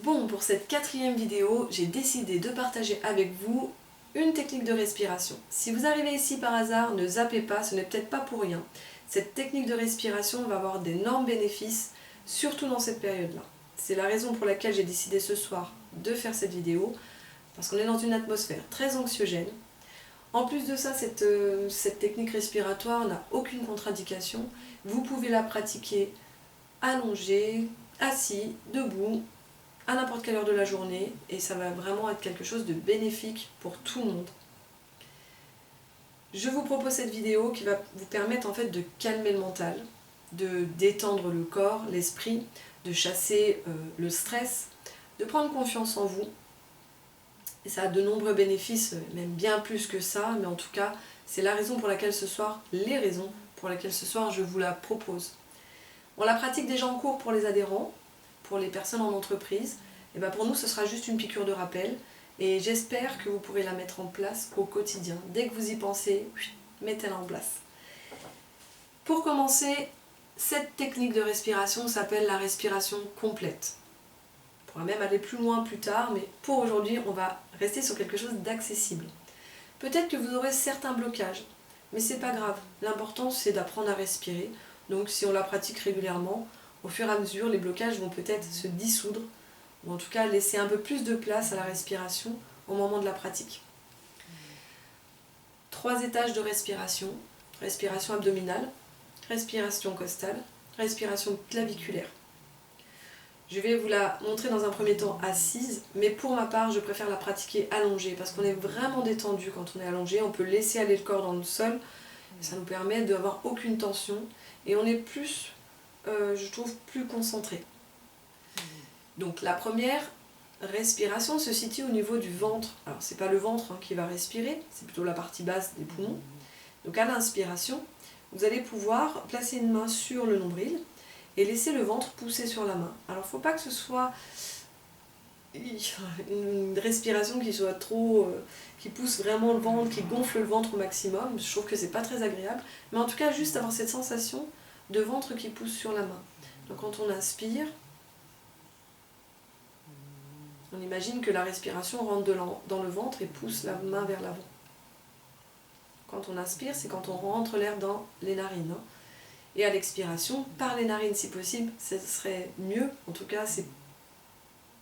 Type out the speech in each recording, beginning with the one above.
Bon, pour cette quatrième vidéo, j'ai décidé de partager avec vous une technique de respiration. Si vous arrivez ici par hasard, ne zappez pas, ce n'est peut-être pas pour rien. Cette technique de respiration va avoir d'énormes bénéfices, surtout dans cette période-là. C'est la raison pour laquelle j'ai décidé ce soir de faire cette vidéo, parce qu'on est dans une atmosphère très anxiogène. En plus de ça, cette technique respiratoire n'a aucune contre-indication. Vous pouvez la pratiquer allongé, assis, debout, à n'importe quelle heure de la journée, et ça va vraiment être quelque chose de bénéfique pour tout le monde. Je vous propose cette vidéo qui va vous permettre en fait de calmer le mental, de détendre le corps, l'esprit, de chasser le stress, de prendre confiance en vous. Et ça a de nombreux bénéfices, même bien plus que ça, mais en tout cas, c'est la raison pour laquelle ce soir, les raisons pour lesquelles ce soir je vous la propose. On la pratique déjà en cours pour les adhérents, pour les personnes en entreprise. Et bien pour nous, ce sera juste une piqûre de rappel. Et j'espère que vous pourrez la mettre en place au quotidien. Dès que vous y pensez, mettez-la en place. Pour commencer, cette technique de respiration s'appelle la respiration complète. On pourra même aller plus loin plus tard, mais pour aujourd'hui, on va rester sur quelque chose d'accessible. Peut-être que vous aurez certains blocages, mais c'est pas grave. L'important, c'est d'apprendre à respirer. Donc si on la pratique régulièrement, au fur et à mesure, les blocages vont peut-être se dissoudre, ou en tout cas laisser un peu plus de place à la respiration au moment de la pratique. 3 étages de respiration: respiration abdominale, respiration costale, respiration claviculaire. Je vais vous la montrer dans un premier temps assise, mais pour ma part, je préfère la pratiquer allongée, parce qu'on est vraiment détendu quand on est allongé, on peut laisser aller le corps dans le sol, ça nous permet d'avoir aucune tension, et on est plus, je trouve, plus concentré. Donc la première respiration se situe au niveau du ventre. Alors c'est pas le ventre qui va respirer, c'est plutôt la partie basse des poumons. Donc à l'inspiration, vous allez pouvoir placer une main sur le nombril et laisser le ventre pousser sur la main. Alors il ne faut pas que ce soit une respiration qui soit trop, qui pousse vraiment le ventre, qui gonfle le ventre au maximum. Je trouve que c'est pas très agréable, mais en tout cas juste avoir cette sensation de ventre qui pousse sur la main. Donc quand on inspire, on imagine que la respiration rentre dans le ventre et pousse la main vers l'avant. Quand on inspire, c'est quand on rentre l'air dans les narines. Et à l'expiration, par les narines si possible, ce serait mieux. En tout cas, c'est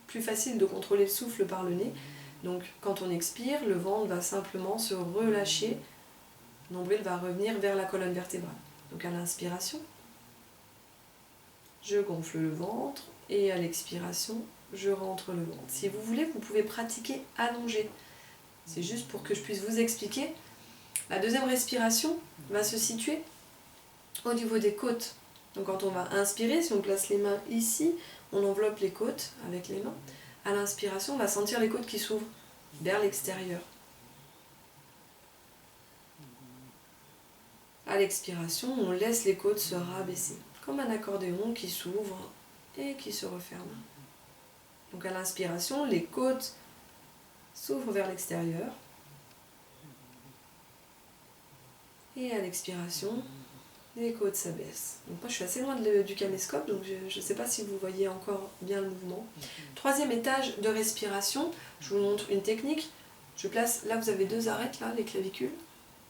plus facile de contrôler le souffle par le nez. Donc quand on expire, le ventre va simplement se relâcher. Le nombril va revenir vers la colonne vertébrale. Donc à l'inspiration, je gonfle le ventre. Et à l'expiration, je rentre le ventre. Si vous voulez, vous pouvez pratiquer allongé. C'est juste pour que je puisse vous expliquer. La deuxième respiration va se situer au niveau des côtes. Donc quand on va inspirer, si on place les mains ici, on enveloppe les côtes avec les mains. À l'inspiration, on va sentir les côtes qui s'ouvrent vers l'extérieur. À l'expiration, on laisse les côtes se rabaisser, comme un accordéon qui s'ouvre et qui se referme. Donc à l'inspiration, les côtes s'ouvrent vers l'extérieur. Et à l'expiration, les côtes s'abaissent. Donc moi je suis assez loin du caméscope, donc je ne sais pas si vous voyez encore bien le mouvement. Troisième étage de respiration, je vous montre une technique. Je place, là vous avez 2 arêtes, là, les clavicules.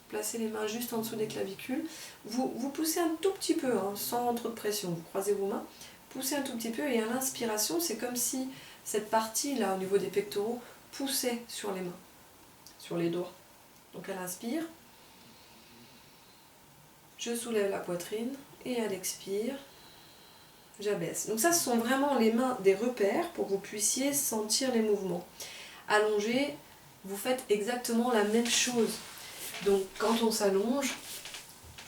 Placez les mains juste en dessous des clavicules. Vous poussez un tout petit peu, sans trop de pression. Vous croisez vos mains, poussez un tout petit peu, et à l'inspiration, c'est comme si cette partie là au niveau des pectoraux poussait sur les mains, sur les doigts. Donc à l'inspire, je soulève la poitrine, et à l'expire, j'abaisse. Donc ça, ce sont vraiment les mains des repères pour que vous puissiez sentir les mouvements. Allongé, vous faites exactement la même chose. Donc quand on s'allonge,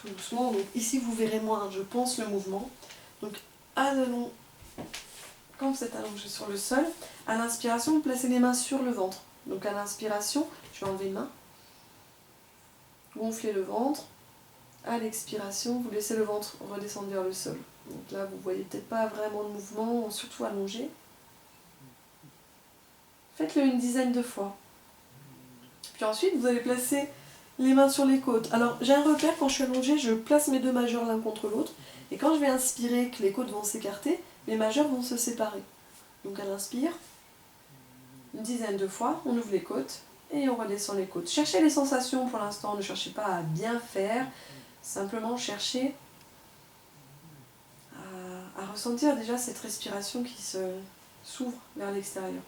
tout doucement, donc ici vous verrez moins, je pense, le mouvement. Donc allons. Quand vous êtes allongé sur le sol, à l'inspiration, vous placez les mains sur le ventre. Donc à l'inspiration, je vais enlever une main, gonflez le ventre. À l'expiration, vous laissez le ventre redescendre vers le sol. Donc là, vous ne voyez peut-être pas vraiment de mouvement, surtout allongé. Faites-le une dizaine de fois. Puis ensuite, vous allez placer les mains sur les côtes. Alors, j'ai un repère, quand je suis allongée, je place mes 2 majeurs l'un contre l'autre. Et quand je vais inspirer, que les côtes vont s'écarter, les majeurs vont se séparer. Donc elle inspire, une dizaine de fois, on ouvre les côtes et on redescend les côtes. Cherchez les sensations pour l'instant, ne cherchez pas à bien faire, simplement cherchez à ressentir déjà cette respiration qui s'ouvre vers l'extérieur.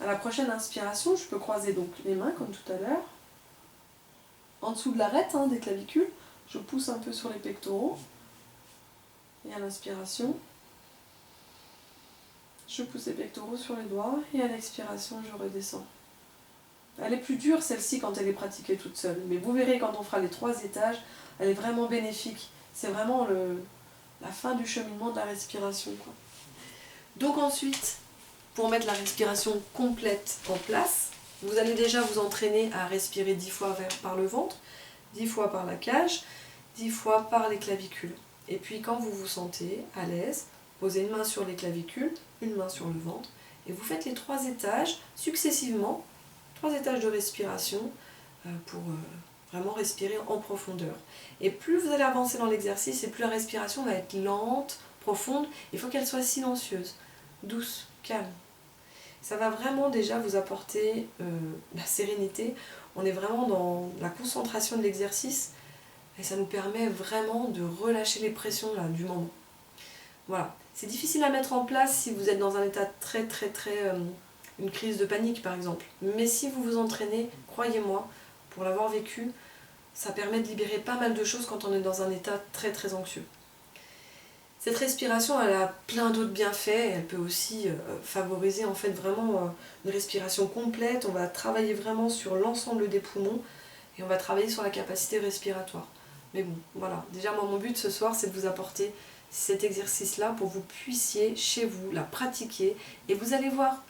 À la prochaine inspiration, je peux croiser donc les mains comme tout à l'heure. En dessous de l'arête des clavicules, je pousse un peu sur les pectoraux. Et à l'inspiration, je pousse les pectoraux sur les doigts. Et à l'expiration, je redescends. Elle est plus dure celle-ci quand elle est pratiquée toute seule. Mais vous verrez quand on fera les 3 étages, elle est vraiment bénéfique. C'est vraiment la fin du cheminement de la respiration, quoi. Donc ensuite, pour mettre la respiration complète en place, vous allez déjà vous entraîner à respirer 10 fois par le ventre, 10 fois par la cage, 10 fois par les clavicules. Et puis quand vous vous sentez à l'aise, posez une main sur les clavicules, une main sur le ventre, et vous faites les 3 étages successivement, 3 étages de respiration pour vraiment respirer en profondeur. Et plus vous allez avancer dans l'exercice, et plus la respiration va être lente, profonde, il faut qu'elle soit silencieuse, douce, calme. Ça va vraiment déjà vous apporter la sérénité. On est vraiment dans la concentration de l'exercice et ça nous permet vraiment de relâcher les pressions là, du moment. Voilà. C'est difficile à mettre en place si vous êtes dans un état très une crise de panique par exemple. Mais si vous vous entraînez, croyez-moi, pour l'avoir vécu, ça permet de libérer pas mal de choses quand on est dans un état très anxieux. Cette respiration, elle a plein d'autres bienfaits. Elle peut aussi favoriser en fait vraiment une respiration complète. On va travailler vraiment sur l'ensemble des poumons et on va travailler sur la capacité respiratoire. Mais bon, voilà. Déjà, moi, mon but ce soir, c'est de vous apporter cet exercice-là pour que vous puissiez, chez vous, la pratiquer. Et vous allez voir,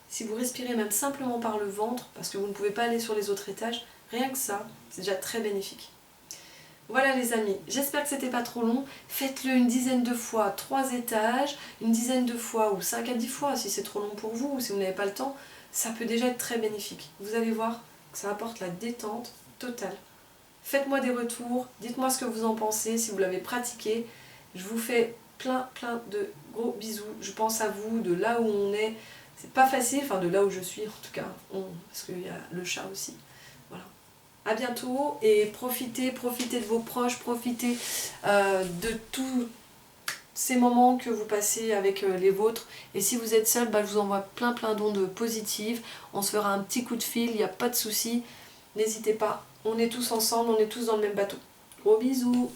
si vous respirez même simplement par le ventre, parce que vous ne pouvez pas aller sur les autres étages, rien que ça, c'est déjà très bénéfique. Voilà les amis, j'espère que c'était pas trop long. Faites-le une dizaine de fois, 3 étages, une dizaine de fois ou 5 à 10 fois si c'est trop long pour vous ou si vous n'avez pas le temps. Ça peut déjà être très bénéfique. Vous allez voir que ça apporte la détente totale. Faites-moi des retours, dites-moi ce que vous en pensez, si vous l'avez pratiqué. Je vous fais plein de gros bisous. Je pense à vous, de là où on est. C'est pas facile, enfin de là où je suis en tout cas, parce qu'il y a le chat aussi. Voilà. À bientôt et profitez de vos proches, profitez de tous ces moments que vous passez avec les vôtres. Et si vous êtes seul, je vous envoie plein d'ondes positives. On se fera un petit coup de fil, il n'y a pas de souci. N'hésitez pas, on est tous ensemble, on est tous dans le même bateau. Gros bisous!